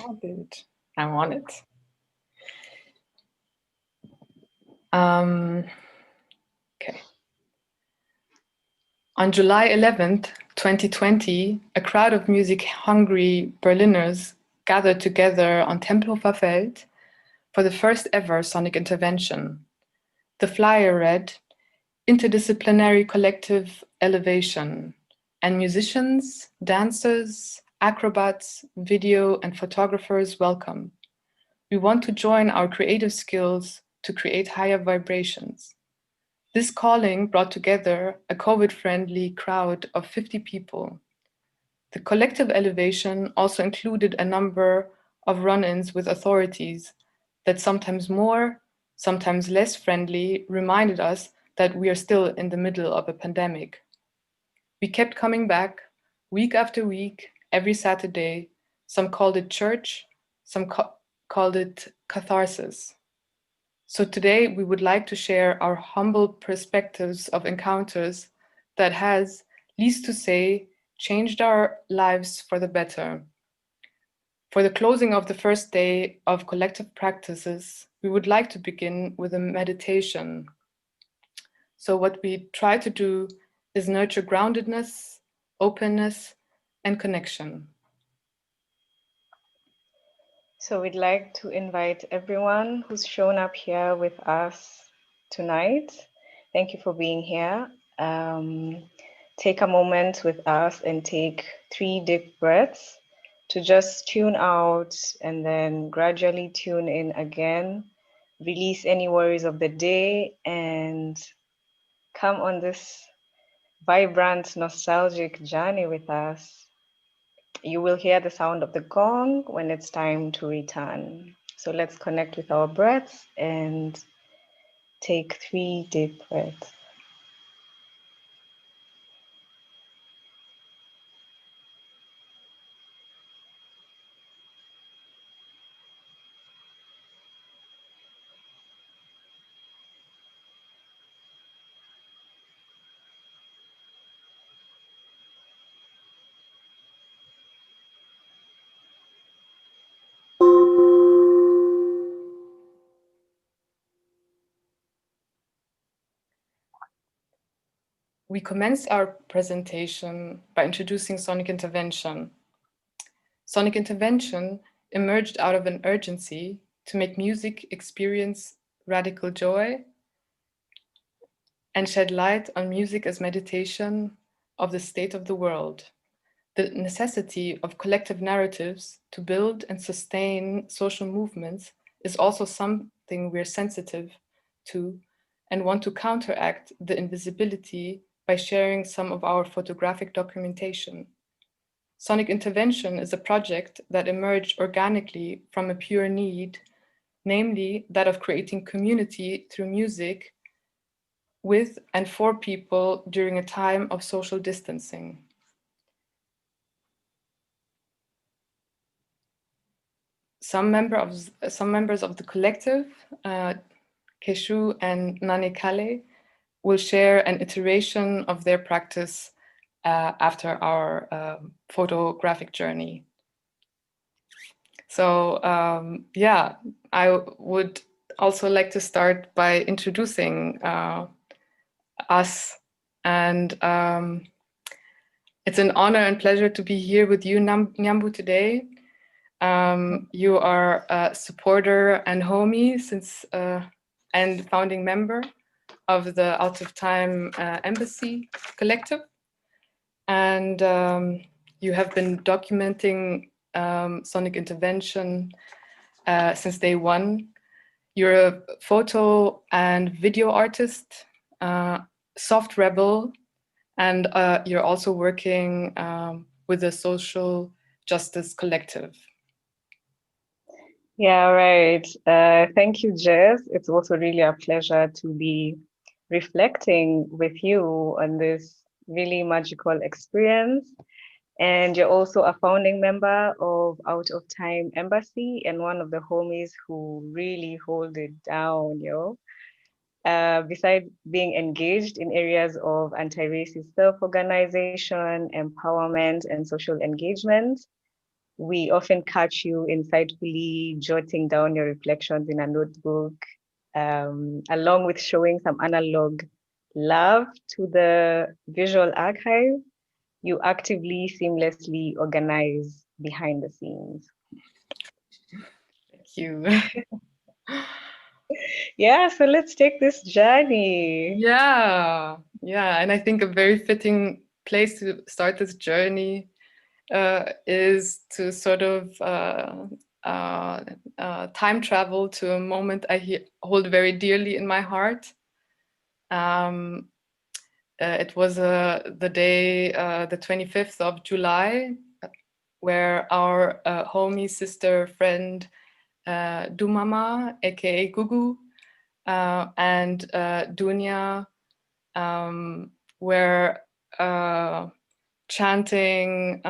Added. I'm on it. Okay. On July 11th, 2020, a crowd of music-hungry Berliners gathered together on Tempelhofer Feld for the first ever sonic intervention. The flyer read, "Interdisciplinary collective elevation," and musicians, dancers, acrobats, video and photographers welcome. We want to join our creative skills to create higher vibrations. This calling brought together a COVID-friendly crowd of 50 people. The collective elevation also included a number of run-ins with authorities that sometimes more, sometimes less friendly, reminded us that we are still in the middle of a pandemic. We kept coming back, week after week, every Saturday. Some called it church, some called it catharsis. So today we would like to share our humble perspectives of encounters that has, least to say, changed our lives for the better. For the closing of the first day of collective practices, we would like to begin with a meditation. So what we try to do is nurture groundedness, openness, and connection. So we'd like to invite everyone who's shown up here with us tonight. Thank you for being here. Take a moment with us and take 3 deep breaths to just tune out and then gradually tune in again. Release any worries of the day and come on this vibrant, nostalgic journey with us. You will hear the sound of the gong when it's time to return. So let's connect with our breaths and take 3 deep breaths. We commenced our presentation by introducing sonic intervention. Sonic intervention emerged out of an urgency to make music experience radical joy and shed light on music as meditation of the state of the world, the necessity of collective narratives to build and sustain social movements is also something we're sensitive to and want to counteract the invisibility by sharing some of our photographic documentation. Sonic intervention is a project that emerged organically from a pure need, namely that of creating community through music with and for people during a time of social distancing. Some members of the collective, Keshu and Nani Kale, will share an iteration of their practice after our photographic journey. So yeah, I would also like to start by introducing us, and it's an honor and pleasure to be here with you, Nyambu, today. You are a supporter and homie since and founding member of the Out of Time Embassy Collective. And you have been documenting sonic intervention since day one. You're a photo and video artist, soft rebel, and you're also working with the Social Justice Collective. Yeah, right. Thank you, Jess. It's also really a pleasure to be reflecting with you on this really magical experience. And you're also a founding member of Out of Time Embassy and one of the homies who really hold it down, yo. Besides being engaged in areas of anti-racist self-organization, empowerment, and social engagement, We often catch you insightfully jotting down your reflections in a notebook, along with showing some analog love to the visual archive. You actively, seamlessly organize behind the scenes. Thank you. Yeah, so let's take this journey. Yeah, and I think a very fitting place to start this journey is to sort of time travel to a moment I hold very dearly in my heart. It was the day, the 25th of July, where our homie, sister, friend, Dumama, aka Gugu, and Dunya were chanting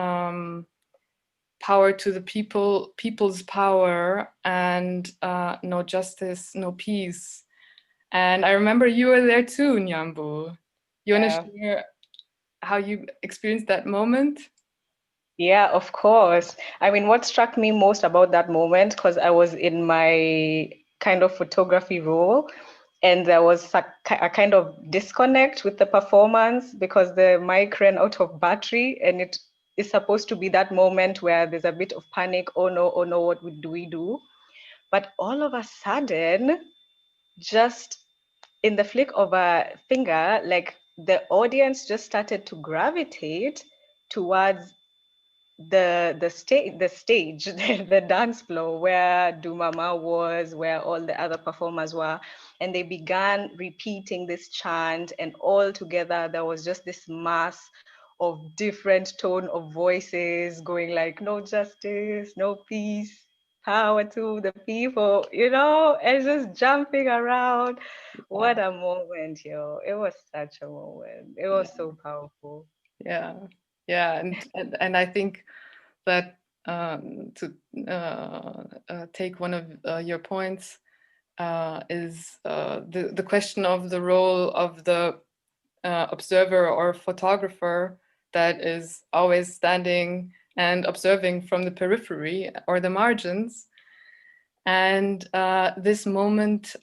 power to the people, people's power, and no justice, no peace. And I remember you were there too, Nyambu. You want to share how you experienced that moment? Yeah, of course. I mean, what struck me most about that moment, because I was in my kind of photography role, and there was a kind of disconnect with the performance because the mic ran out of battery, and it is supposed to be that moment where there's a bit of panic. Oh no, what do we do? But all of a sudden, just in the flick of a finger, like the audience just started to gravitate towards the stage the dance floor where Dumama was, where all the other performers were, and they began repeating this chant, and all together there was just this mass of different tone of voices going like no justice, no peace, power to the people, and just jumping around. What a moment, yo. It was such a moment. It was so powerful. Yeah, and I think that to take one of your points is the question of the role of the observer or photographer that is always standing and observing from the periphery or the margins. And this moment,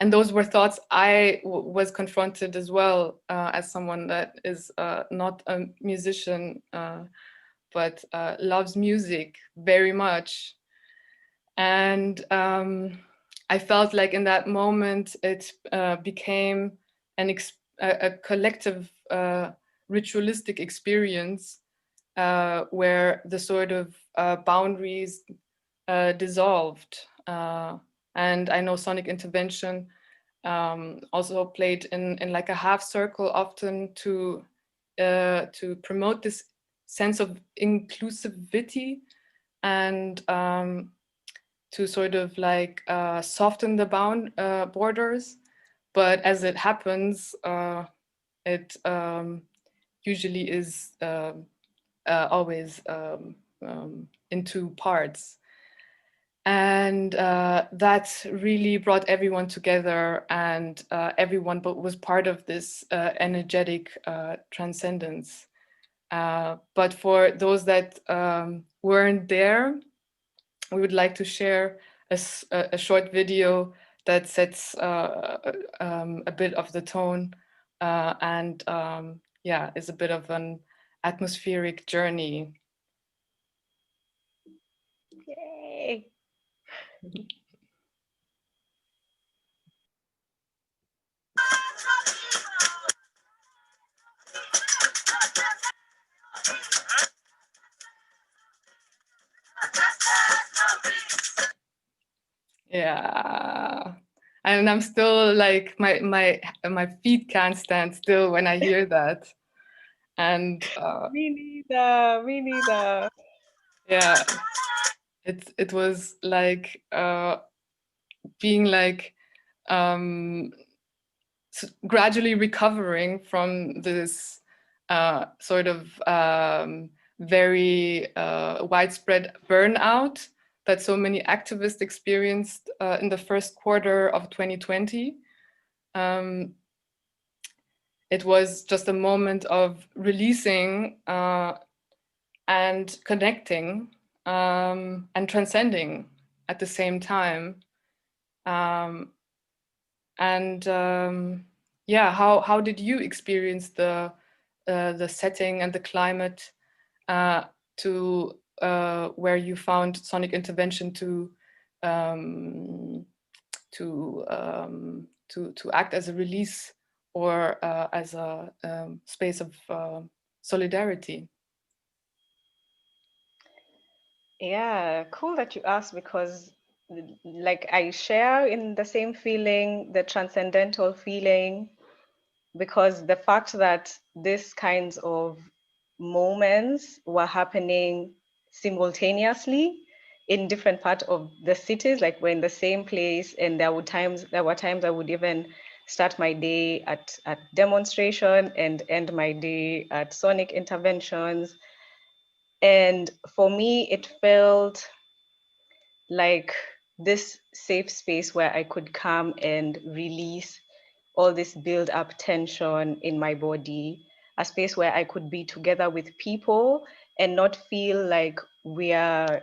and those were thoughts I was confronted as well as someone that is not a musician, but loves music very much. And I felt like in that moment it became a collective ritualistic experience where the sort of boundaries dissolved. And I know sonic intervention also played in like a half circle often to promote this sense of inclusivity and to sort of like soften the borders. But as it happens, it usually is always in two parts. And that really brought everyone together, and everyone was part of this energetic transcendence. But for those that weren't there, we would like to share a short video that sets a bit of the tone and yeah, is a bit of an atmospheric journey. Yay. Yeah, and I'm still like my feet can't stand still when I hear that. And Me neither. yeah, it was like being like gradually recovering from this sort of very widespread burnout that so many activists experienced in the first quarter of 2020. It was just a moment of releasing and connecting and transcending at the same time. Yeah, how did you experience the setting and the climate to where you found sonic intervention to act as a release or as a space of solidarity? Yeah, cool that you asked, because like I share in the same feeling, the transcendental feeling, because the fact that these kinds of moments were happening simultaneously in different parts of the cities, like we're in the same place, and there were times I would even start my day at demonstration and end my day at sonic interventions. And for me, it felt like this safe space where I could come and release all this build up tension in my body, a space where I could be together with people and not feel like we are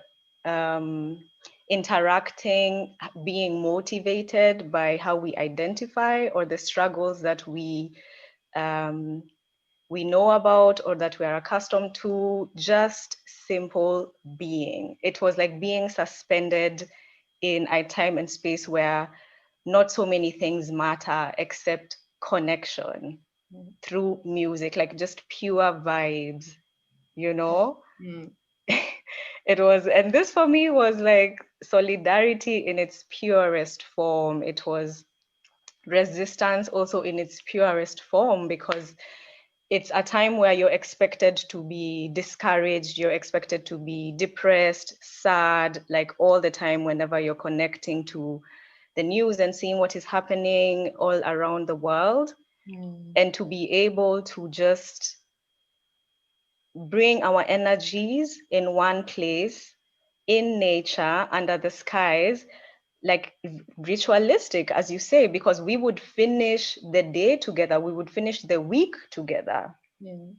interacting, being motivated by how we identify or the struggles that we know about or that we are accustomed to, just simple being. It was like being suspended in a time and space where not so many things matter except connection through music, like just pure vibes, you know? Mm. It was, and this for me was like solidarity in its purest form. It was resistance also in its purest form, because it's a time where you're expected to be discouraged, you're expected to be depressed, sad, like all the time whenever you're connecting to the news and seeing what is happening all around the world. And to be able to just bring our energies in one place, in nature, under the skies, like ritualistic, as you say, because we would finish the day together, we would finish the week together. Yeah.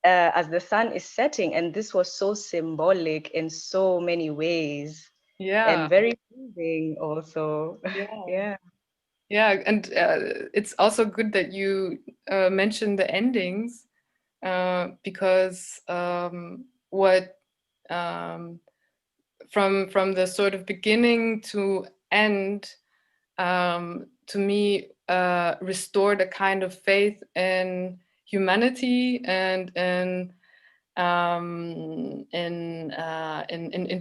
As the sun is setting. And this was so symbolic in so many ways Yeah. and very moving also. Yeah. Yeah. Yeah, and it's also good that you mentioned the endings because what from the sort of beginning to end, to me, restored a kind of faith in humanity and in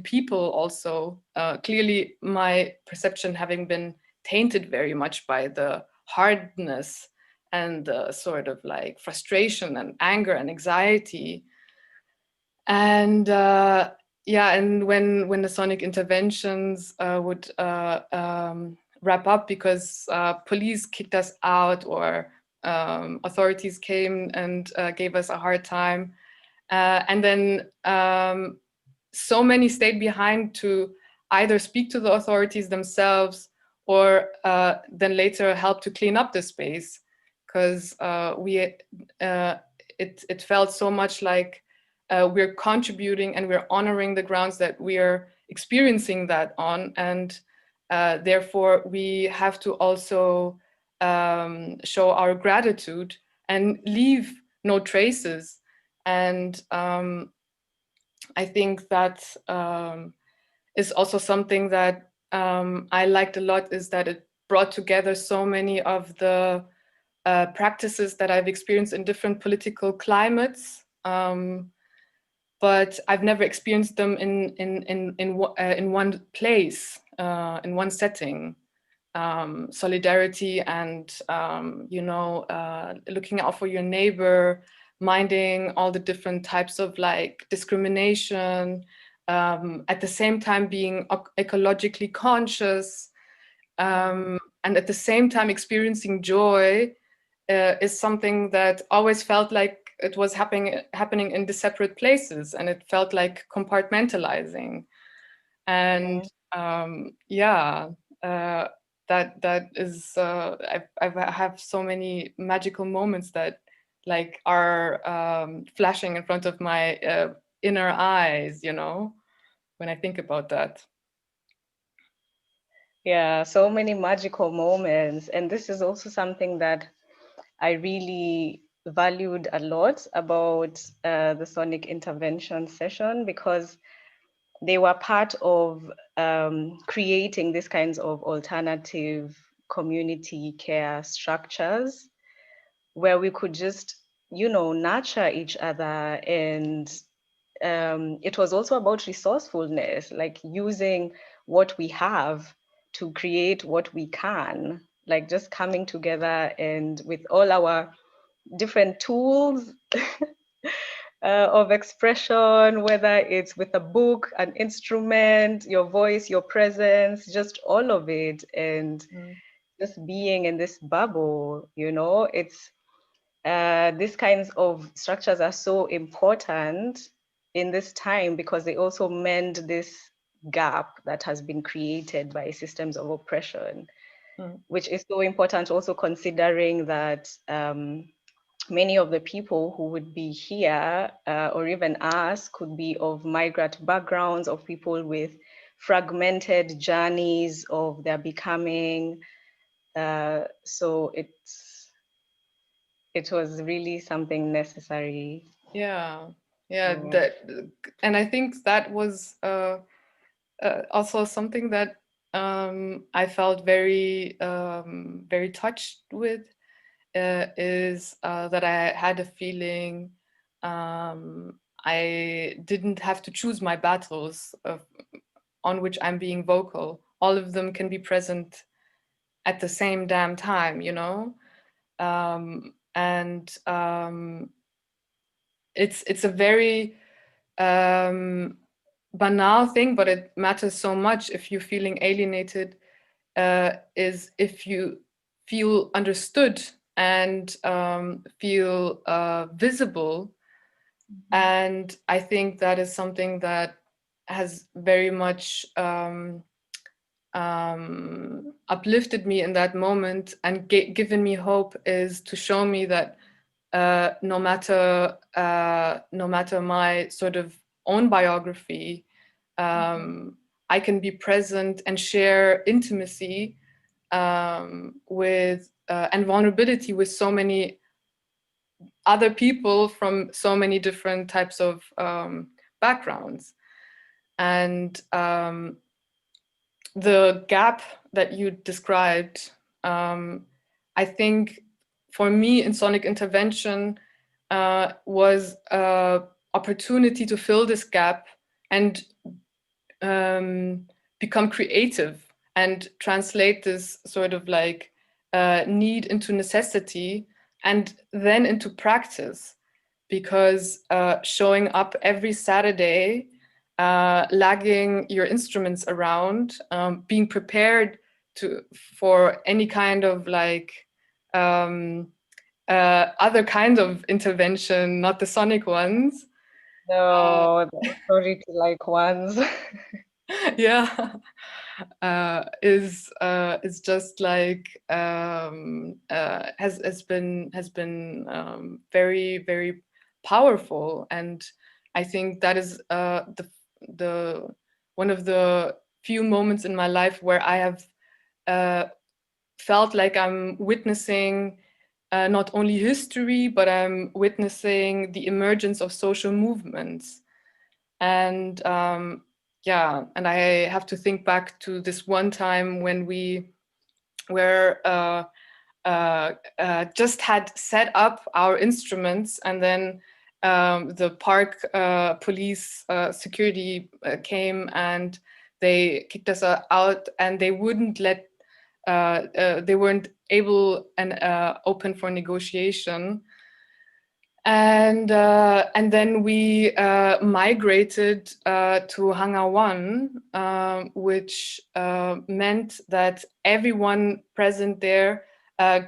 people also. Clearly, my perception having been tainted very much by the hardness and the sort of like frustration and anger and anxiety. And yeah, and when the sonic interventions would wrap up because police kicked us out or authorities came and gave us a hard time, and then so many stayed behind to either speak to the authorities themselves or then later help to clean up the space, because it felt so much like we're contributing and we're honoring the grounds that we're experiencing that on, and therefore we have to also show our gratitude and leave no traces. And I think that is also something that I liked a lot, is that it brought together so many of the practices that I've experienced in different political climates, but I've never experienced them in one place, in one setting. Solidarity and looking out for your neighbor, minding all the different types of like discrimination, at the same time being ecologically conscious, and at the same time experiencing joy, is something that always felt like it was happening in the separate places, and it felt like compartmentalizing. And yeah, that is I have so many magical moments that like are flashing in front of my inner eyes, you know. when I think about that. Yeah, so many magical moments. And this is also something that I really valued a lot about the sonic intervention session, because they were part of creating these kinds of alternative community care structures where we could just, nurture each other. And it was also about resourcefulness, like using what we have to create what we can, like just coming together and with all our different tools of expression, whether it's with a book, an instrument, your voice, your presence, just all of it. And just being in this bubble, it's these kinds of structures are so important in this time, because they also mend this gap that has been created by systems of oppression, which is so important, also considering that many of the people who would be here, or even us, could be of migrant backgrounds, of people with fragmented journeys of their becoming. So it was really something necessary. Yeah, that, and I think that was also something that I felt very very touched with, is that I had a feeling I didn't have to choose my battles on which I'm being vocal. All of them can be present at the same damn time, and it's a very banal thing, but it matters so much if you're feeling alienated, is if you feel understood and feel visible. And I think that is something that has very much uplifted me in that moment and given me hope, is to show me that no matter my sort of own biography, I can be present and share intimacy with and vulnerability with so many other people from so many different types of backgrounds. And the gap that you described, I think for me in sonic intervention was an opportunity to fill this gap and become creative and translate this sort of like need into necessity and then into practice. Because showing up every Saturday, lugging your instruments around, being prepared for any kind of like other kind of intervention, not the sonic ones. No, the authority-like ones. Yeah, is just like has been very very powerful. And I think that is the one of the few moments in my life where I have felt like I'm witnessing not only history, but I'm witnessing the emergence of social movements. And and I have to think back to this one time when we were just had set up our instruments, and then the park police security came and they kicked us out, and they wouldn't let they weren't able and open for negotiation. And then we migrated to Hangar 1, which meant that everyone present there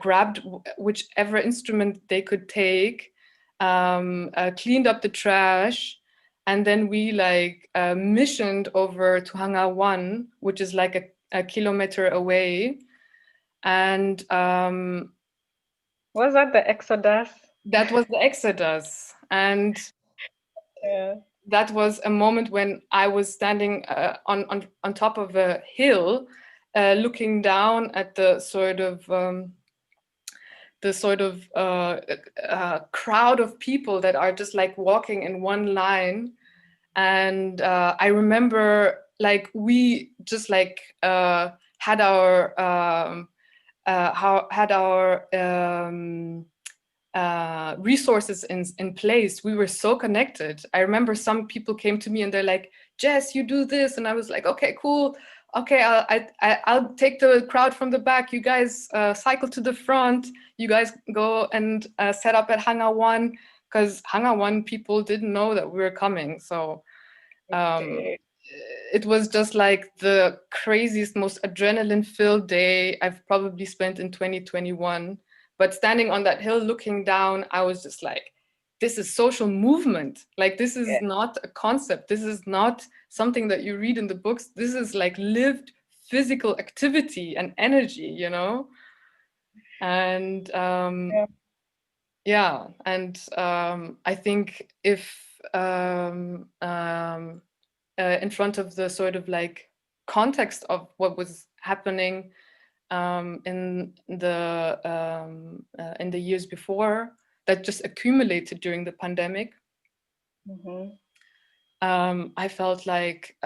grabbed whichever instrument they could take, cleaned up the trash, and then we like missioned over to Hangar 1, which is like a kilometer away. And Was that the Exodus? that was the Exodus. And Yeah. that was a moment when I was standing on top of a hill, looking down at the sort of crowd of people that are just like walking in one line. And I remember like we just like had our resources in place. We were so connected. I remember some people came to me and they're like, Jess, you do this. And I was like, okay, cool. Okay, I'll take the crowd from the back. You guys cycle to the front. You guys go and set up at Hangar 1, because Hangar 1 people didn't know that we were coming. So it was just like the craziest, most adrenaline-filled day I've probably spent in 2021. But standing on that hill looking down, I was just like, this is social movement. Like, this is not a concept. This is not something that you read in the books. This is like lived physical activity and energy, you know? And yeah, and I think if in front of the sort of like context of what was happening in the years before, that just accumulated during the pandemic. I felt like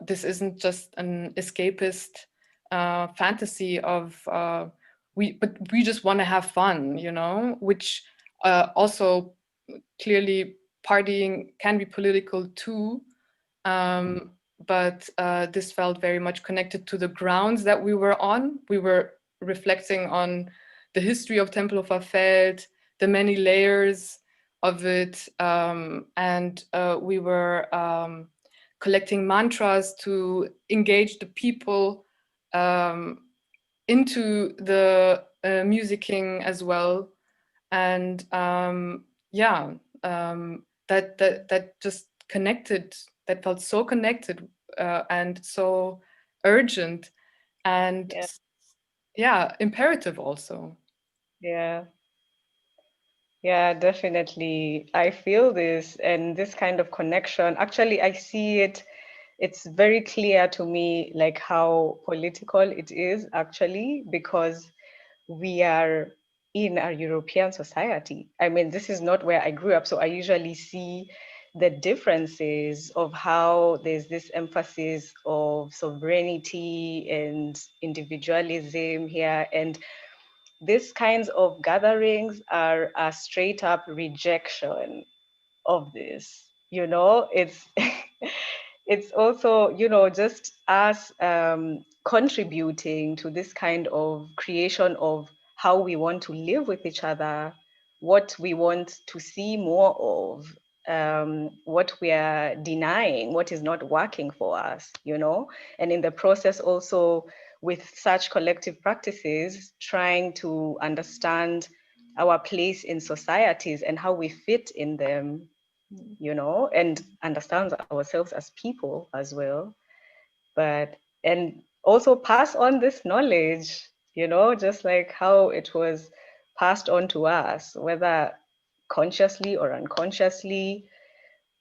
this isn't just an escapist fantasy of but we just want to have fun, you know, which also clearly partying can be political too. But this felt very much connected to the grounds that we were on. We were reflecting on the history of Tempel of Feld, the many layers of it, and we were collecting mantras to engage the people into the musicking as well. And that just connected, that felt so connected and so urgent and imperative also. Yeah, definitely. I feel this, and this kind of connection. Actually, I see it. It's very clear to me, like how political it is actually, because we are in a European society. I mean, this is not where I grew up, so I usually see the differences of how there's this emphasis of sovereignty and individualism here, and these kinds of gatherings are a straight up rejection of this. You know, it's it's also, you know, just us contributing to this kind of creation of how we want to live with each other, what we want to see more of, what we are denying, what is not working for us, you know, and in the process also with such collective practices, trying to understand our place in societies and how we fit in them, you know, and understand ourselves as people as well. But, and also pass on this knowledge, you know, just like how it was passed on to us, whether consciously or unconsciously.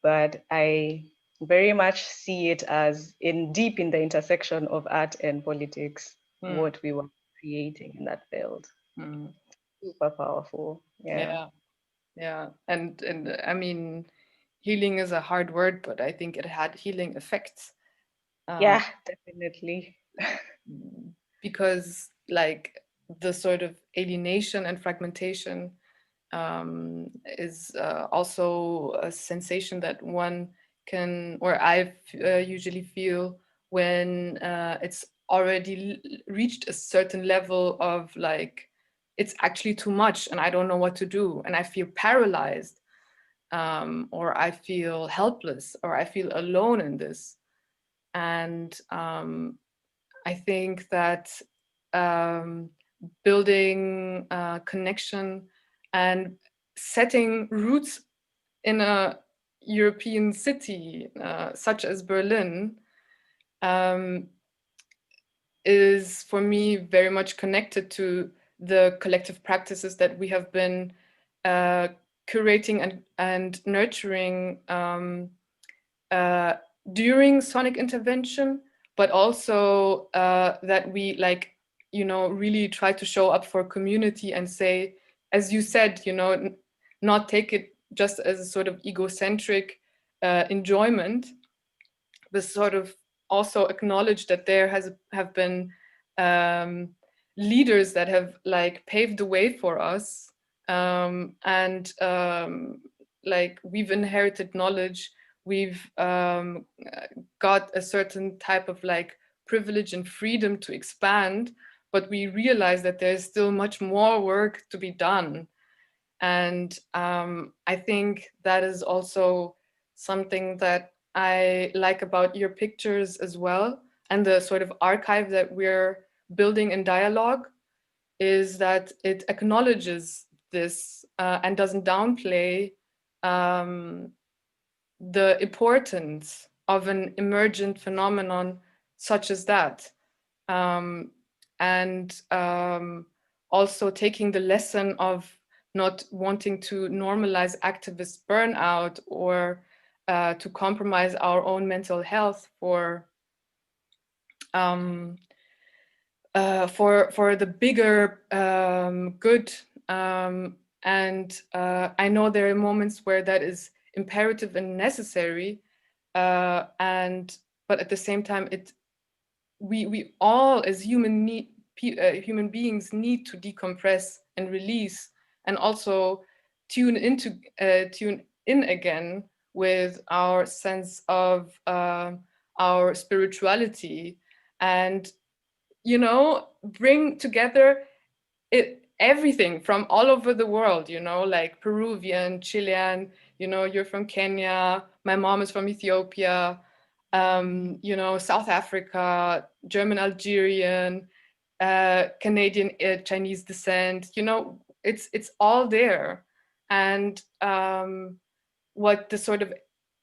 But I very much see it as deep in the intersection of art and politics, what we were creating in that field. Super powerful. Yeah. And I mean, healing is a hard word, but I think it had healing effects. Yeah, definitely. Because like the sort of alienation and fragmentation is also a sensation that one can, or I usually feel when it's already reached a certain level of like, it's actually too much and I don't know what to do. And I feel paralyzed, or I feel helpless, or I feel alone in this. And I think that building connection and setting roots in a European city such as Berlin is for me very much connected to the collective practices that we have been curating and nurturing during sonic intervention, but also that we like, you know, really try to show up for community and say, as you said, you know, not take it just as a sort of egocentric enjoyment, but sort of also acknowledge that there have been leaders that have like paved the way for us, and like we've inherited knowledge, we've got a certain type of like privilege and freedom to expand, but we realize that there's still much more work to be done. And I think that is also something that I like about your pictures as well, and the sort of archive that we're building in dialogue, is that it acknowledges this and doesn't downplay the importance of an emergent phenomenon such as that. And also taking the lesson of not wanting to normalize activist burnout or to compromise our own mental health for the bigger good. And I know there are moments where that is imperative and necessary, and but at the same time, we all as human beings need to decompress and release, and also tune in again with our sense of our spirituality, and you know, bring together everything from all over the world, you know, like Peruvian, Chilean, you know, you're from Kenya, my mom is from Ethiopia, you know, South Africa, German, Algerian, Canadian, Chinese descent, you know, it's all there. And what the sort of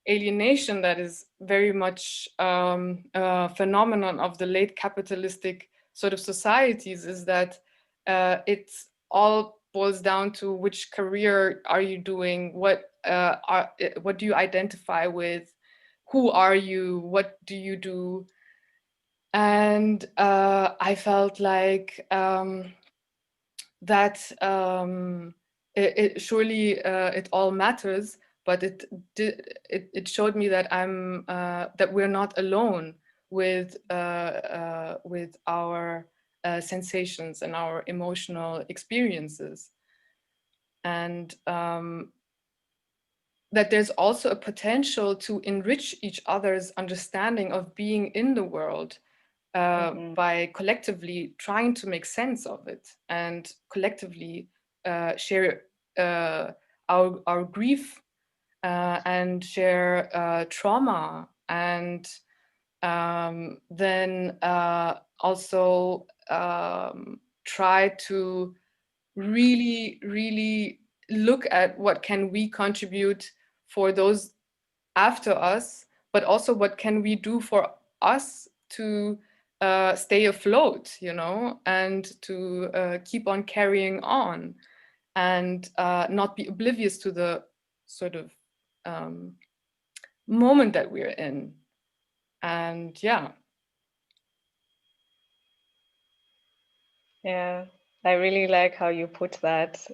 alienation that is very much a phenomenon of the late capitalistic sort of societies is that it's all boils down to which career are you doing, what do you identify with, who are you, what do you do. And I felt like that it surely it all matters, but it showed me that that we're not alone with our sensations and our emotional experiences, and that there's also a potential to enrich each other's understanding of being in the world by collectively trying to make sense of it and collectively share our grief and share trauma, and then also try to really look at what can we contribute for those after us, but also what can we do for us to stay afloat, you know, and to keep on carrying on, and not be oblivious to the sort of moment that we're in. And yeah. Yeah, I really like how you put that.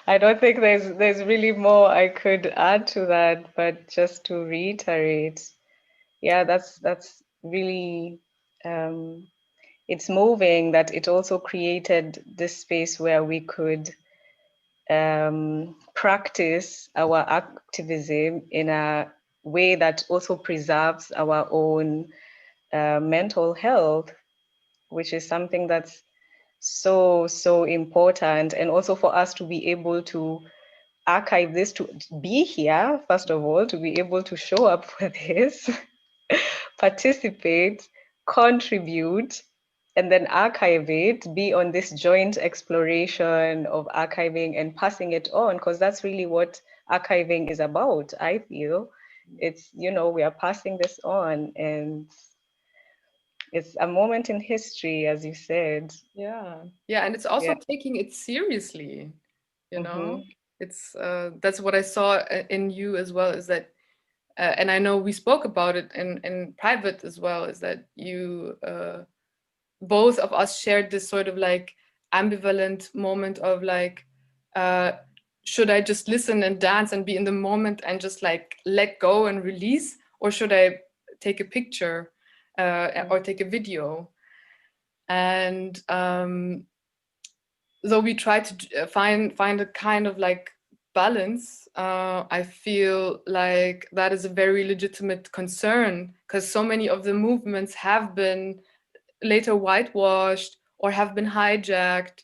I don't think there's really more I could add to that, but just to reiterate, yeah, that's really it's moving that it also created this space where we could practice our activism in a way that also preserves our own mental health, which is something that's so important. And also for us to be able to archive this, to be here, first of all, to be able to show up for this, participate, contribute, and then archive it, be on this joint exploration of archiving and passing it on, because that's really what archiving is about, I feel. It's, you know, we are passing this on, and it's a moment in history, as you said. Yeah, and it's also taking it seriously, you know. It's that's what I saw in you as well, is that and I know we spoke about it in private as well, is that you both of us shared this sort of like ambivalent moment of like, should I just listen and dance and be in the moment and just like let go and release, or should I take a picture or take a video? And though we try to find a kind of like balance, I feel like that is a very legitimate concern, because so many of the movements have been later whitewashed or have been hijacked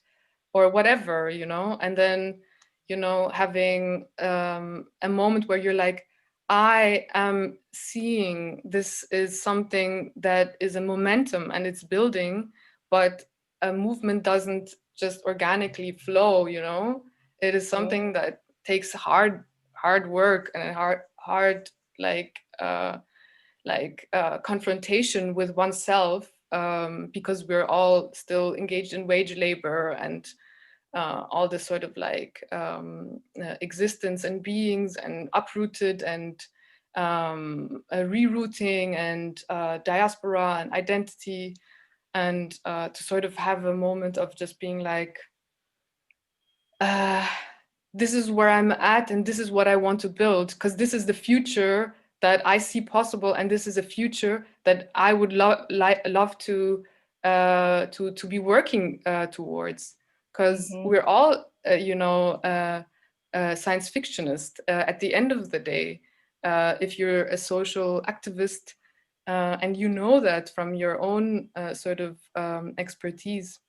or whatever, you know. And then, you know, having a moment where you're like, I am seeing this is something that is a momentum and it's building, but a movement doesn't just organically flow, you know. It is something that takes hard work and hard confrontation with oneself, because we're all still engaged in wage labor and all this sort of like existence and beings and uprooted and rerouting and diaspora and identity, and to sort of have a moment of just being like, this is where I'm at and this is what I want to build, because this is the future that I see possible, and this is a future that I would love to be working towards, because we're all science fictionists at the end of the day. If you're a social activist, and you know that from your own sort of expertise,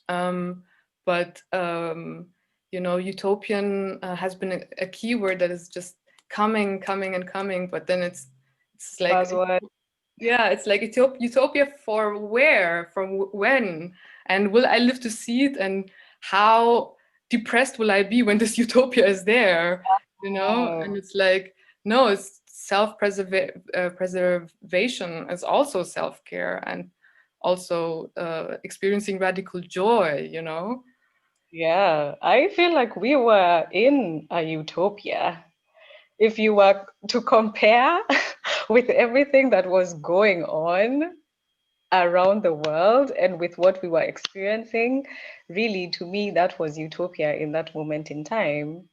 but you know, utopian has been a keyword that is just coming and coming, but then it's like buzzword. Yeah, it's like utopia for where, from when, and will I live to see it, and how depressed will I be when this utopia is there, you know? And it's like, no, it's preservation is also self-care, and also experiencing radical joy, you know? Yeah, I feel like we were in a utopia. If you were to compare with everything that was going on around the world and with what we were experiencing, really, to me, that was utopia in that moment in time.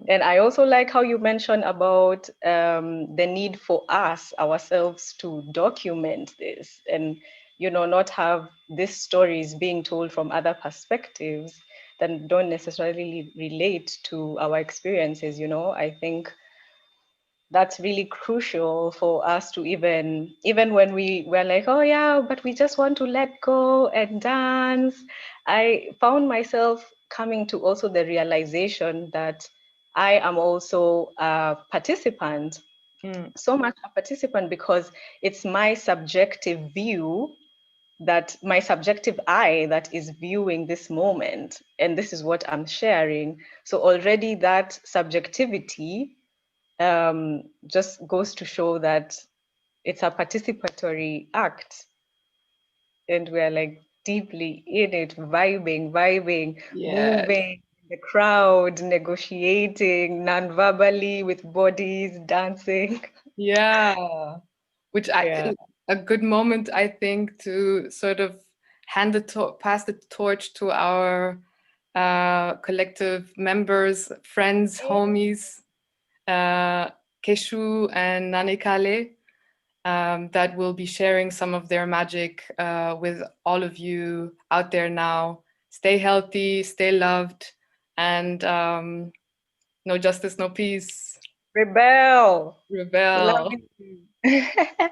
And I also like how you mentioned about the need for us ourselves to document this and, you know, not have these stories being told from other perspectives that don't necessarily relate to our experiences. You know, I think that's really crucial for us to even when we were like, oh yeah, but we just want to let go and dance. I found myself coming to also the realization that I am also a participant, so much a participant, because it's my subjective view, that my subjective eye that is viewing this moment, and this is what I'm sharing. So already that subjectivity just goes to show that it's a participatory act, and we're like deeply in it, vibing, Yeah. moving, the crowd, negotiating non-verbally with bodies, dancing. Yeah, which Yeah. a good moment, I think, to sort of pass the torch to our collective members, friends, homies, Keshu and Nanikale, that will be sharing some of their magic with all of you out there now. Stay healthy, stay loved, and no justice, no peace. Rebel. Love Rebel. it.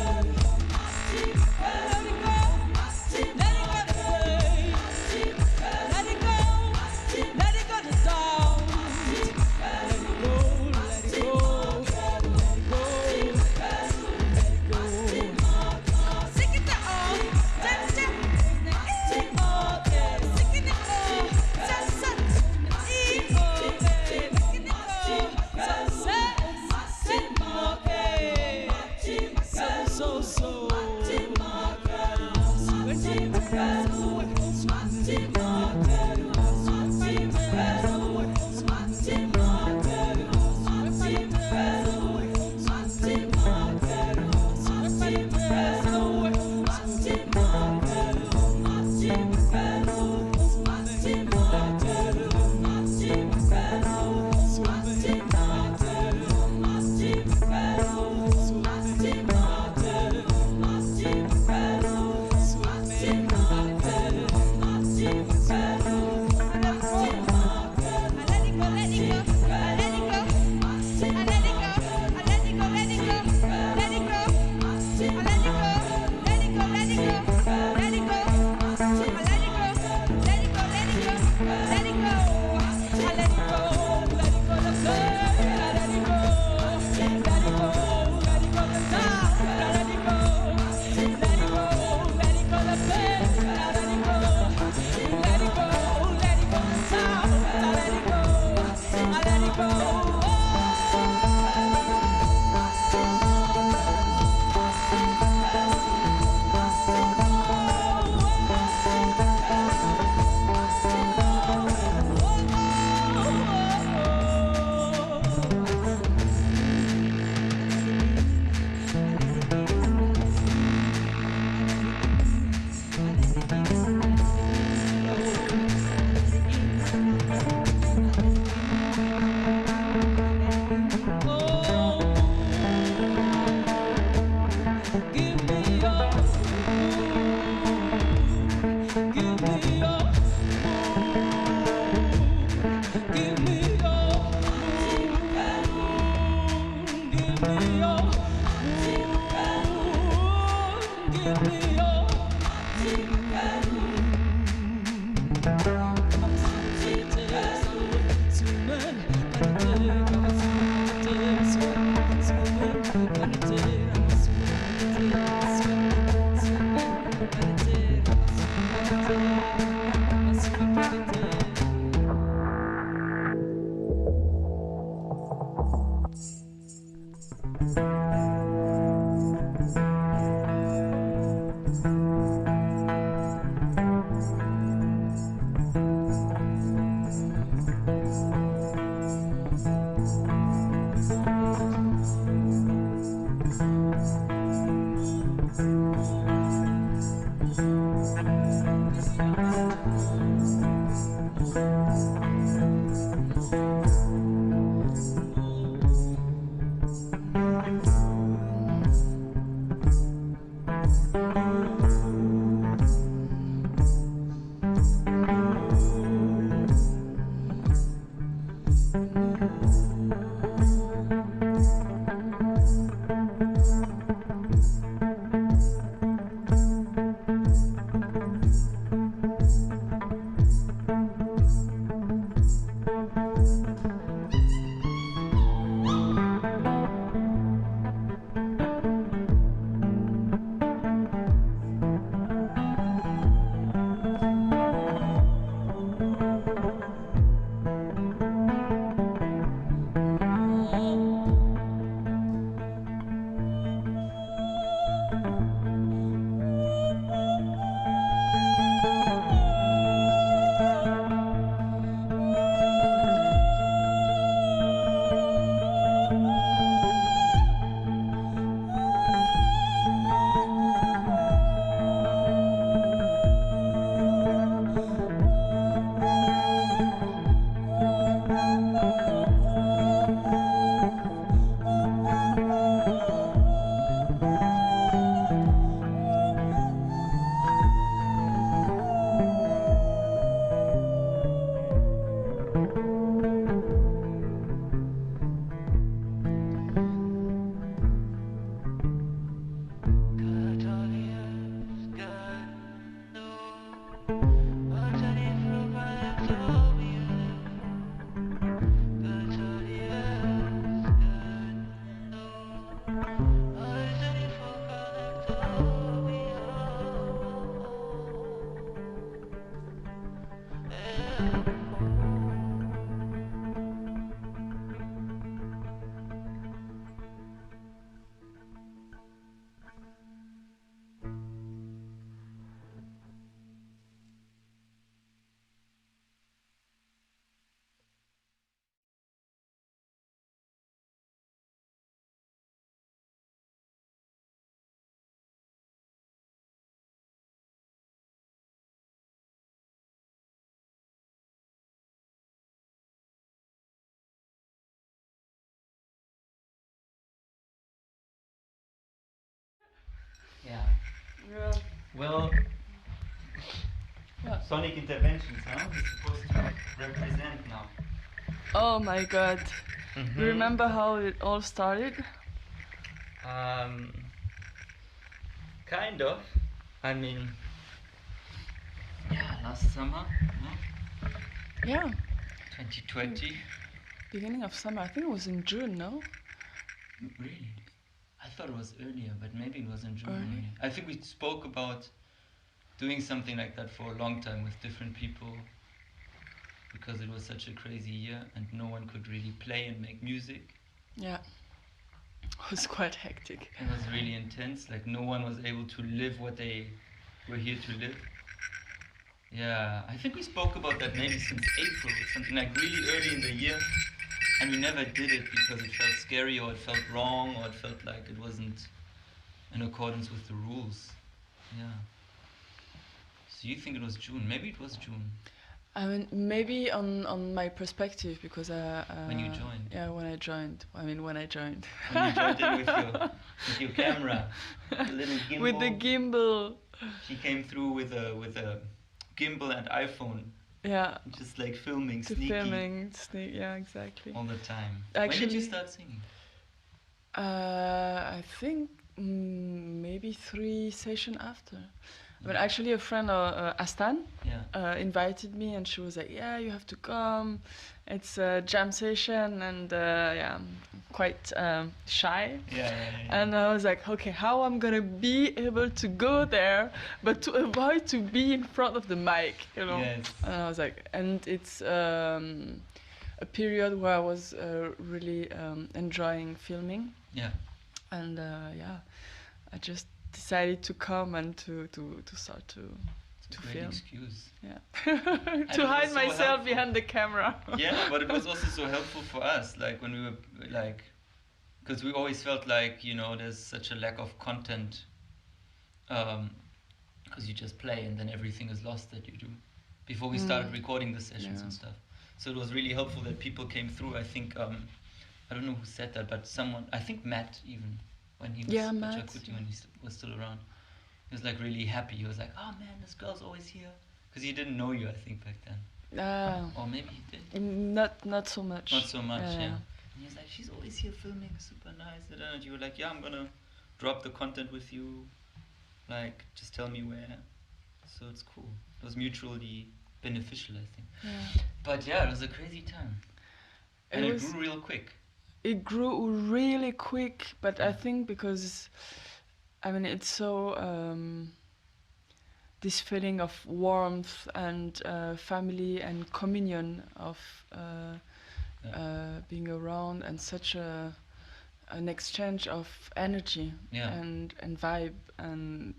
I'm a Yeah. Well, sonic interventions, huh? We're supposed to represent now. Oh my god. You remember how it all started? Kind of. I mean, yeah, last summer, no? Yeah. 2020. Beginning of summer. I think it was in June, no? Really? I thought it was earlier, but maybe it was in June Early? only. I think we spoke about doing something like that for a long time with different people because it was such a crazy year and no one could really play and make music. Yeah. It was quite hectic. It was really intense. Like no one was able to live what they were here to live. Yeah, I think we spoke about that maybe since April or something, like really early in the year. And we never did it because it felt scary or it felt wrong or it felt like it wasn't in accordance with the rules. Yeah. So you think it was June? Maybe it was June. I mean, maybe on my perspective, because When you joined. Yeah, when I joined. I mean, when I joined. When you joined in with your camera, the little gimbal. With the gimbal. She came through with a gimbal and iPhone. Yeah. Just like filming, To sneaky. filming, yeah, exactly. All the time. Actually, when did you start singing? I think maybe 3 sessions after. But actually, a friend, Astaan, invited me, and she was like, "Yeah, you have to come. It's a jam session," and yeah, I'm quite shy. Yeah. And I was like, "Okay, how I'm gonna be able to go there, but to avoid to be in front of the mic, you know?" Yes. And I was like, and it's a period where I was really enjoying filming. Yeah. And yeah, I just decided to come and to start to Great film. excuse. Yeah. To hide myself behind the camera. Yeah, but it was also so helpful for us, like when we were like, because we always felt like, you know, there's such a lack of content, because you just play and then everything is lost that you do before we started recording the sessions and stuff. So it was really helpful that people came through. I think I don't know who said that, but someone, I think Matt even, when he was when he was still around, he was like really happy. He was like, "Oh man, this girl's always here," because he didn't know you, I think, back then. Or maybe he did. Not so much. Not so much, yeah. And he was like, "She's always here filming, super nice." And you were like, "Yeah, I'm gonna drop the content with you. Like, just tell me where." So it's cool. It was mutually beneficial, I think. Yeah. But yeah, it was a crazy time. And it grew real quick. It grew really quick, but I think because, I mean, it's so, this feeling of warmth and family and communion of being around, and such an exchange of energy and vibe, and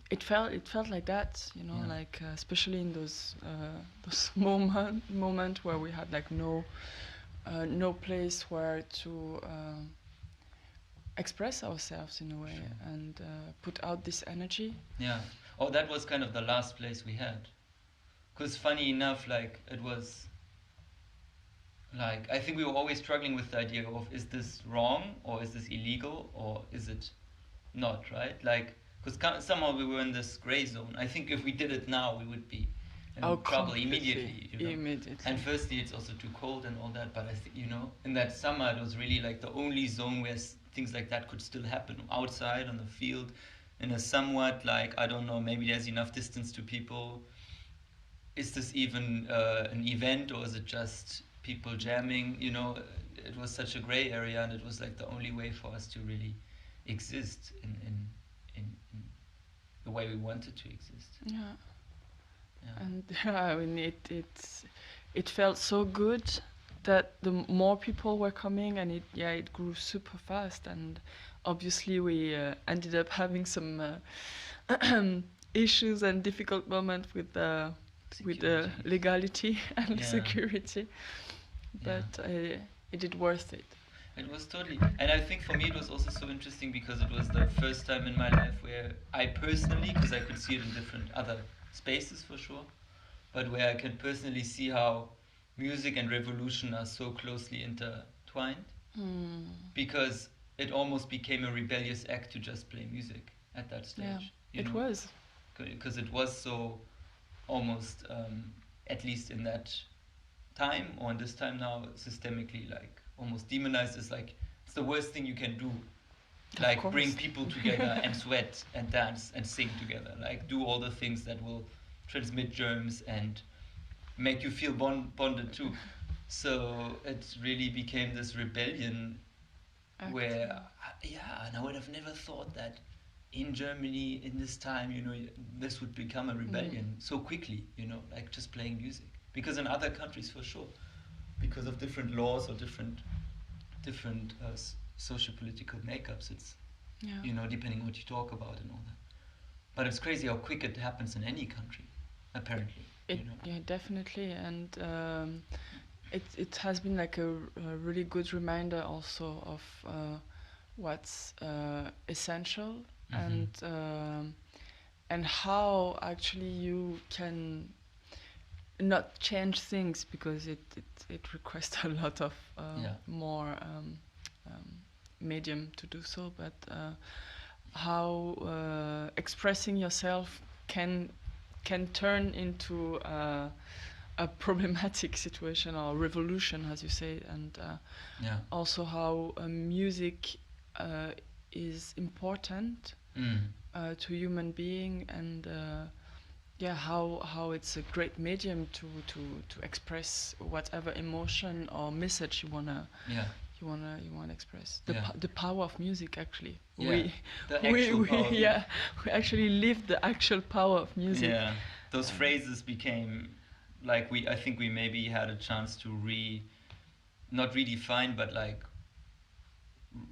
it felt like that, you know, like especially in those moment where we had like no place where to express ourselves in a way and put out this energy. Yeah. Oh, that was kind of the last place we had. Because funny enough, like it was like, I think we were always struggling with the idea of, is this wrong or is this illegal or is it not, right? Like, because somehow we were in this gray zone. I think if we did it now, we would be in trouble immediately. You know? Immediately. And firstly, it's also too cold and all that. But I think, you know, in that summer, it was really like the only zone where things like that could still happen, outside on the field, in a somewhat like, I don't know, maybe there's enough distance to people. Is this even an event, or is it just people jamming? You know, it was such a gray area, and it was like the only way for us to really exist in the way we wanted to exist. Yeah. And I mean, it felt so good that the more people were coming, and it grew super fast. And obviously, we ended up having some issues and difficult moments with the legality and security. But it did worth it. It was totally, and I think for me it was also so interesting because it was the first time in my life where I personally, because I could see it in different other spaces for sure, but where I can personally see how music and revolution are so closely intertwined, because it almost became a rebellious act to just play music at that stage. Yeah, you it know? was. Because it was so almost, at least in that time or in this time now, systemically like almost demonized as like it's the worst thing you can do. Like bring people together and sweat and dance and sing together. Like do all the things that will transmit germs and make you feel bonded too. So it really became this rebellion where, and I would have never thought that in Germany in this time, this would become a rebellion so quickly, like just playing music. Because in other countries, for sure, because of different laws or different socio-political makeups, it's, depending what you talk about and all that. But it's crazy how quick it happens in any country, apparently. Yeah, definitely, and it has been like a really good reminder also of what's essential and how actually you can not change things because it requires a lot of more medium to do so, but how expressing yourself can turn into a problematic situation or revolution, as you say, and also how music is important to human being, and how it's a great medium to express whatever emotion or message you wanna express. The power of music, actually. We actually live the actual power of music. Yeah, those phrases became like I think we maybe had a chance to not redefine, but like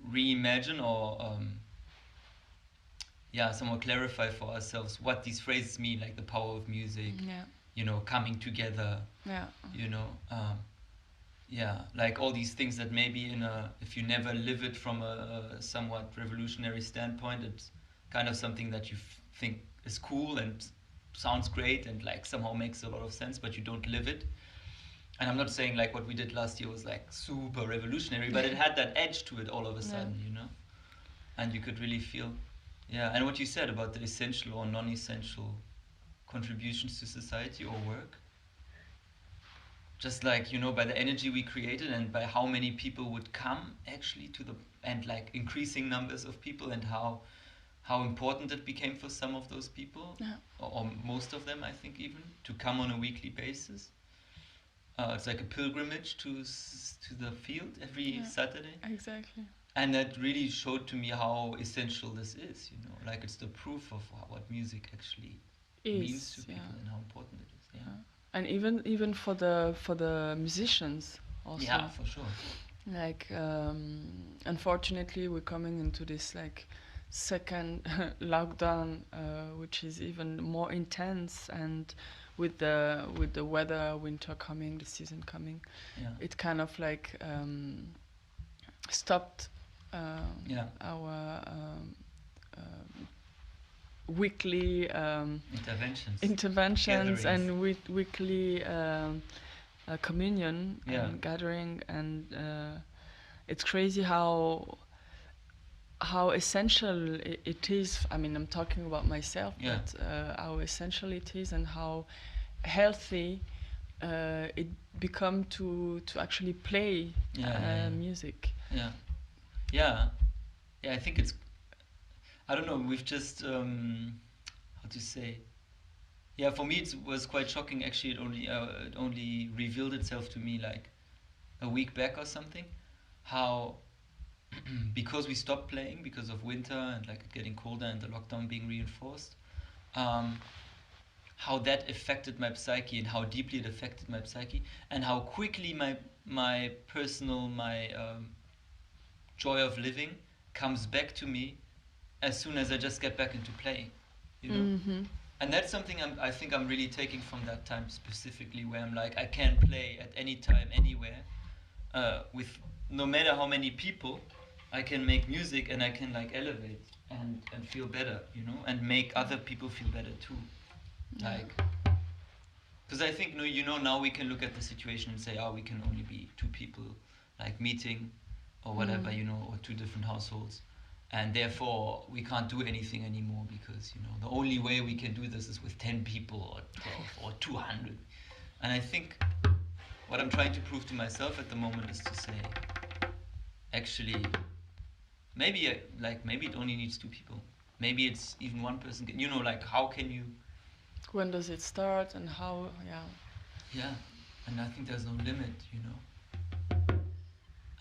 reimagine or somehow clarify for ourselves what these phrases mean, like the power of music, coming together, like all these things that maybe if you never live it from a somewhat revolutionary standpoint, it's kind of something that you think is cool and sounds great and like somehow makes a lot of sense, but you don't live it. And I'm not saying like what we did last year was like super revolutionary, but it had that edge to it all of a sudden, and you could really feel, and what you said about the essential or non-essential contributions to society or work, just like, by the energy we created and by how many people would come actually and like increasing numbers of people, and how important it became for some of those people, or most of them, I think, even to come on a weekly basis. It's like a pilgrimage to the field every Saturday. Exactly. And that really showed to me how essential this is, like it's the proof of what music actually means to people and how important it is. And even for the musicians also. Yeah, for sure. Like unfortunately we're coming into this like second lockdown, which is even more intense, and with the weather, winter coming, the season coming, it kind of like stopped our weekly interventions and weekly communion and gathering, and it's crazy how essential it is. I mean, I'm talking about myself, but how essential it is and how healthy it become to actually play music. I think it's, I don't know, we've just how to say, for me it was quite shocking actually. It only revealed itself to me like a week back or something, how because we stopped playing because of winter and like it getting colder and the lockdown being reinforced, how that affected my psyche and how deeply it affected my psyche, and how quickly my personal joy of living comes back to me as soon as I just get back into playing, And that's something I think I'm really taking from that time specifically, where I'm like, I can play at any time, anywhere, with no matter how many people. I can make music and I can like elevate and feel better, and make other people feel better too. Like, because I think, now we can look at the situation and say, we can only be two people like meeting or whatever, or two different households. and therefore we can't do anything anymore because, you know, the only way we can do this is with 10 people or 12 or 200. And I think what I'm trying to prove to myself at the moment is to say, actually, maybe maybe it only needs 2 people. Maybe it's even 1 person. You know, like, how can you? When does it start and how? Yeah. Yeah, and I think there's no limit, you know.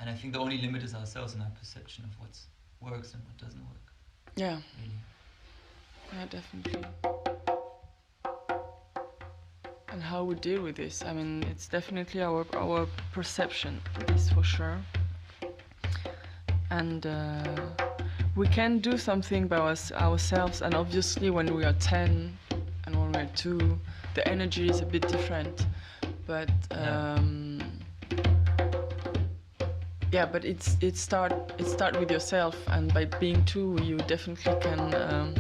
And I think the only limit is ourselves and our perception of what works and what doesn't work. Yeah. Really. Yeah, definitely. And how we deal with this? I mean, it's definitely our perception, is for sure. And we can do something by ourselves, and obviously when we are 10 and when we're 2, the energy is a bit different. But yeah, but it start with yourself, and by being 2, you definitely can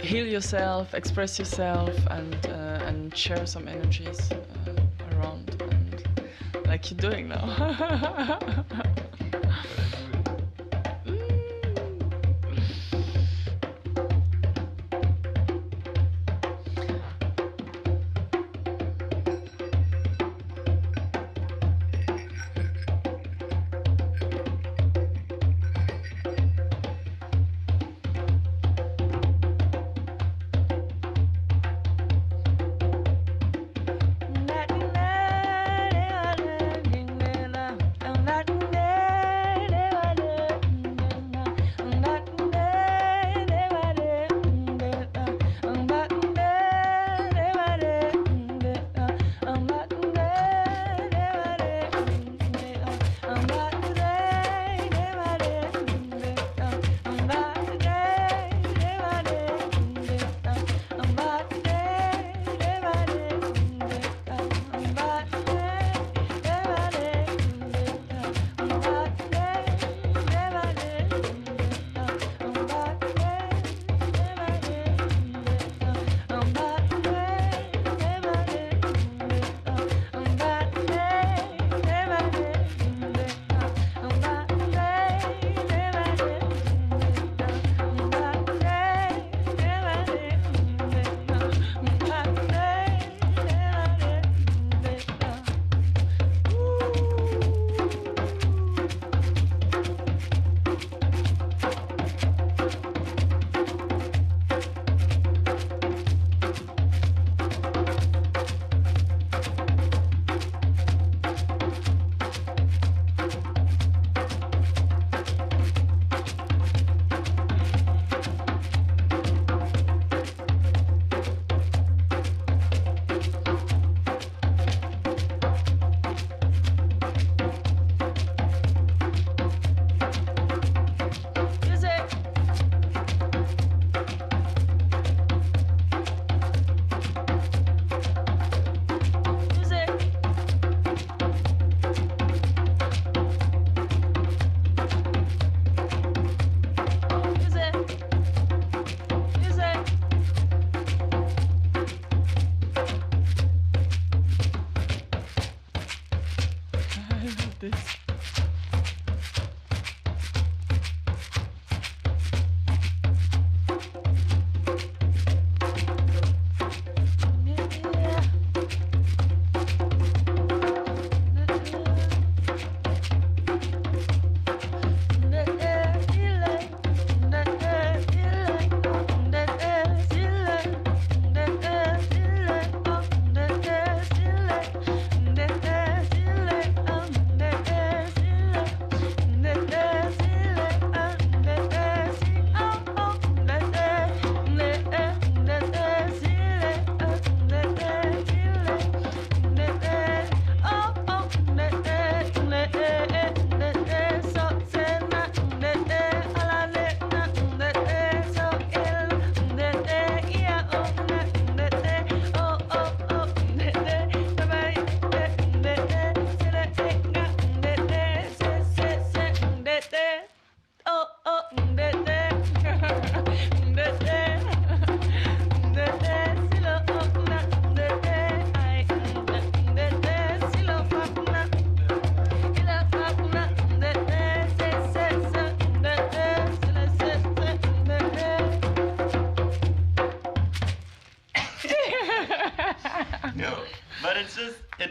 heal yourself, express yourself, and share some energies around, and like you're doing now.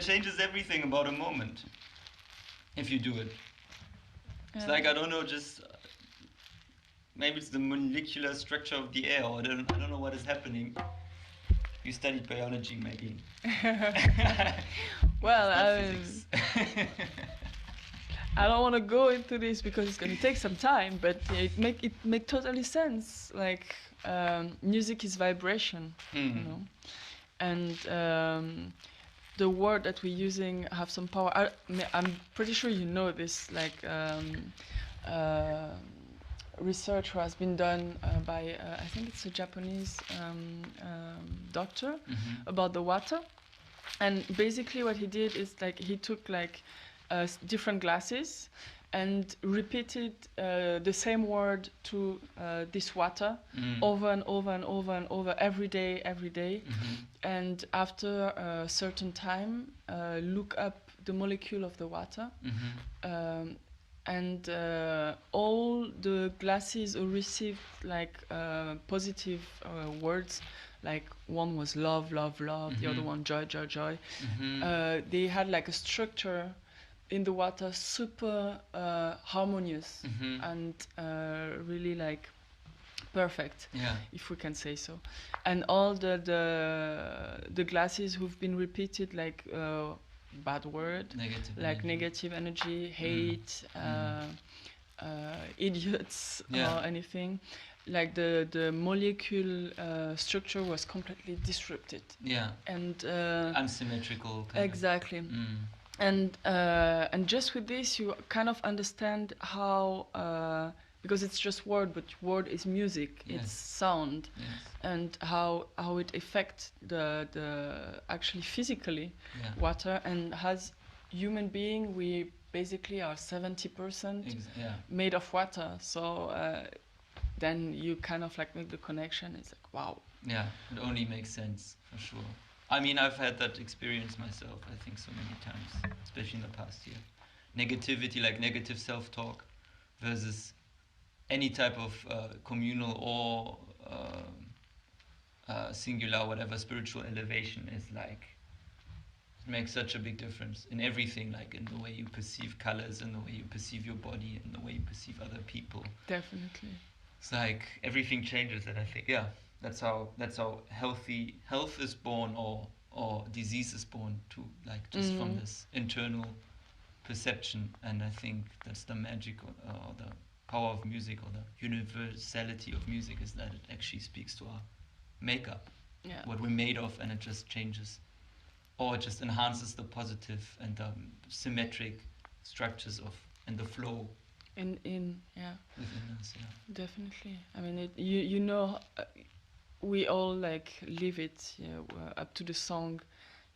changes everything about a moment if you do it. It's like, I don't know, just maybe it's the molecular structure of the air, or I don't know what is happening. You studied biology, maybe. Well, I don't want to go into this because it's going to take some time, but it make totally sense. Like music is vibration, you know, and the word that we're using have some power. I'm pretty sure you know this. Like research has been done by I think it's a Japanese doctor about the water, and basically what he did is like he took like different glasses and repeated the same word to this water over and over and over and over every day, and after a certain time look up the molecule of the water, and all the glasses who received like positive words, like one was love, the other one joy, they had like a structure in the water super harmonious and really like perfect, if we can say so. And all the glasses who've been repeated like bad word, negative energy, hate, idiots, or anything, like the molecule structure was completely disrupted. And unsymmetrical. Exactly. And just with this, you kind of understand how, because it's just word, but word is music, it's sound, and how it affects the actually physically water. And as human being, we basically are 70% made of water. So then you kind of like make the connection. It's like, wow. Yeah, it only makes sense for sure. I mean, I've had that experience myself, I think, so many times, especially in the past year. Negativity, like negative self-talk, versus any type of communal or singular, whatever, spiritual elevation is like, it makes such a big difference in everything, like in the way you perceive colors, in the way you perceive your body, in the way you perceive other people. Definitely. It's like everything changes, and I think, that's how health is born, or disease is born, to like just from this internal perception. And I think that's the magic or the power of music, or the universality of music, is that it actually speaks to our makeup, what we're made of, and it just changes, or it just enhances the positive and the symmetric structures of and the flow. Within us, Definitely. I mean, you know, we all like live it up to the song.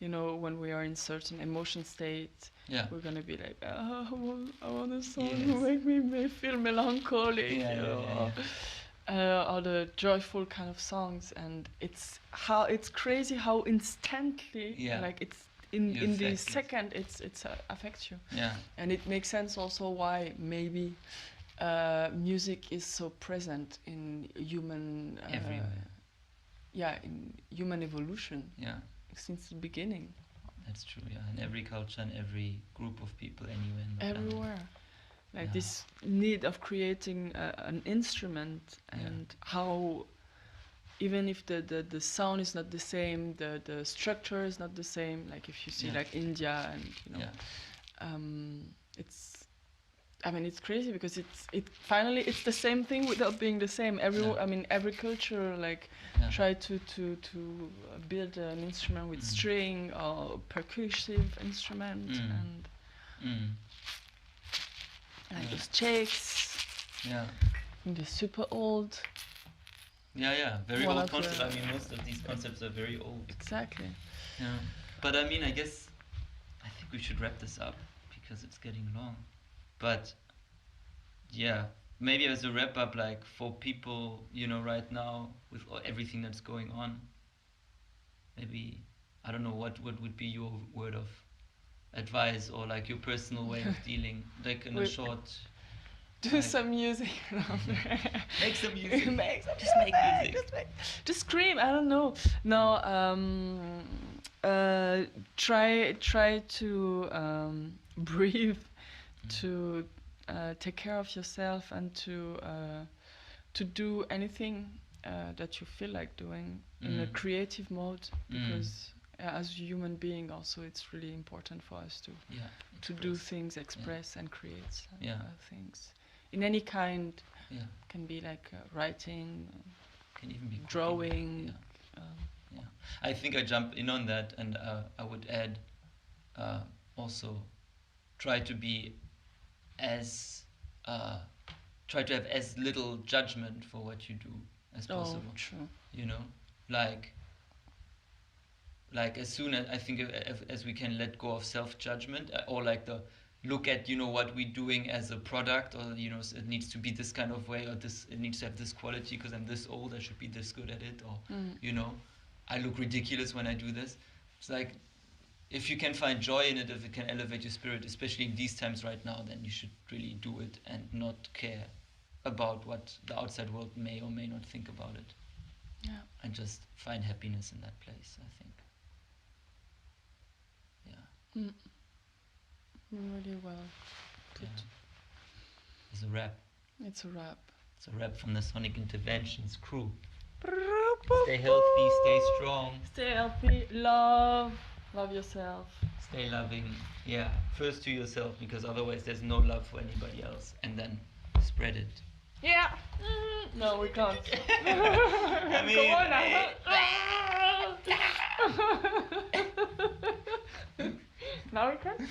You know, when we are in certain emotion state, we're gonna be like, I want a song to make me feel melancholic, or the joyful kind of songs. And it's crazy how instantly, like it's in the second, it's affects you. And it makes sense also why maybe music is so present in human in human evolution since the beginning. That's true, in every culture and every group of people anywhere in the everywhere planet. Like this need of creating an instrument, and how even if the sound is not the same, the structure is not the same. Like if you see like India, and you know, it's crazy because it's the same thing without being the same. Every culture like try to build an instrument with string or percussive instrument, and like those Czechs, they're super old. Very old concept. I mean, most of these concepts are very old. Exactly. But I mean, I think we should wrap this up because it's getting long. But maybe as a wrap up, like for people, you know, right now with everything that's going on, maybe, I don't know, what would be your word of advice, or like your personal way of dealing, like in a short. Do some music. Make some music. Just make music. Just scream. I don't know. No. Try to breathe, to take care of yourself, and to do anything that you feel like doing in a creative mode, because as a human being also it's really important for us to do things, express and create things in any kind. Can be like writing, can even be drawing. I think I jump in on that, and I would add also try to be as try to have as little judgment for what you do as possible. True. You know, like as soon as I think as we can let go of self-judgment, or like the look at, you know, what we're doing as a product, or, you know, it needs to be this kind of way, or this, it needs to have this quality because I'm this old, I should be this good at it, or you know, I look ridiculous when I do this. It's like, if you can find joy in it, if it can elevate your spirit, especially in these times right now, then you should really do it and not care about what the outside world may or may not think about it. Yeah. And just find happiness in that place, I think. Yeah. Really well put. Yeah. It's a wrap. It's a wrap. It's a wrap from the Sonic Interventions crew. Stay healthy, stay strong. Stay healthy, love yourself. Stay loving, yeah. First to yourself, because otherwise there's no love for anybody else. And then spread it. Yeah. No, we can't. I mean, Now we can.